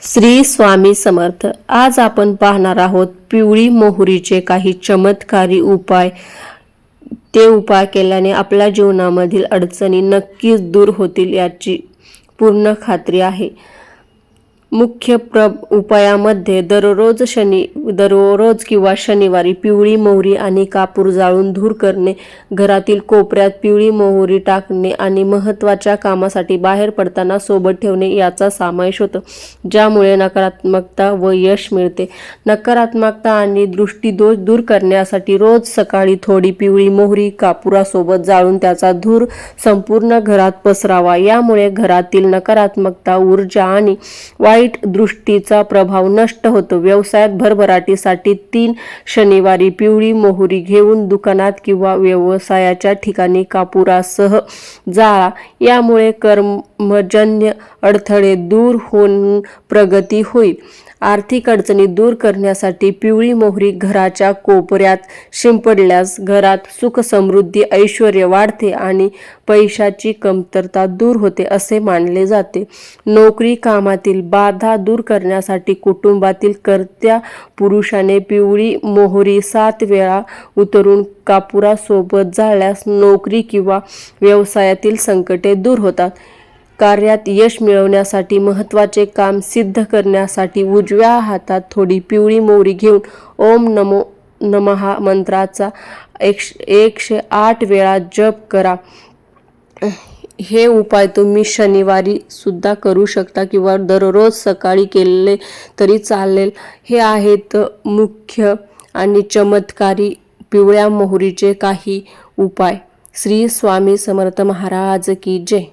श्री स्वामी समर्थ। आज आपण पाहणार आहोत पिवळी मोहरीचे काही चमत्कारी उपाय। ते उपाय केल्याने आपल्या जीवनामधील अडचणी नक्कीच दूर होतील याची पूर्ण खात्री आहे। मुख्य उपायामध्ये दररोज किंवा शनिवारी पिवळी मोहरी आणि कापूर जाळून धूर करणे, घरातील कोपऱ्यात पिवळी मोहरी टाकणे आणि महत्त्वाच्या कामासाठी बाहेर पडताना सोबत ठेवणे याचा समावेश होतो, ज्यामुळे नकारात्मकता व यश मिळते। नकारात्मकता आणि दृष्टीदोष दूर करण्यासाठी रोज सकाळी थोडी पिवळी मोहरी कापुरासोबत जाळून त्याचा धूर संपूर्ण घरात पसरावा। यामुळे घरातील नकारात्मकता, ऊर्जा आणि वाईट दृष्टीचा प्रभाव नष्ट होतो। व्यवसायात भरभराटीसाठी 3 शनिवारी पिवळी मोहरी घेऊन दुकानात किंवा व्यवसायाच्या ठिकाणी कापुरासह जाळा। यामुळे कर्मजन्य अडथळे दूर होऊन प्रगती होईल। आर्थिक अडचणी दूर करण्यासाठी पिवळी मोहरी घराच्या कोपऱ्यात शिंपडल्यास घरात सुख, समृद्धी, ऐश्वर्य वाढते आणि पैशाची कमतरता दूर होते असे मानले जाते। नोकरी कामातील बाधा दूर करण्यासाठी कुटुंबातील कर्त्या पुरुषाने पिवळी मोहरी 7 वेळा उतरून कापुरासोबत जाळल्यास नोकरी किंवा व्यवसायातील संकटे दूर होतात। कार्यात यश मिळवण्यासाठी, महत्त्वाचे काम सिद्ध करण्यासाठी उजव्या हातात थोडी पिवळी मोहरी घेऊन ओम नमो नमः मंत्राचा 108 वेळा जप करा। हे उपाय तुम्ही शनिवारी सुद्धा करू शकता किंवा दररोज सकाळी केले तरी चालेल। हे आहेत मुख्य आणि चमत्कारी पिवळ्या मोहरीचे काही उपाय। श्री स्वामी समर्थ महाराज की जय।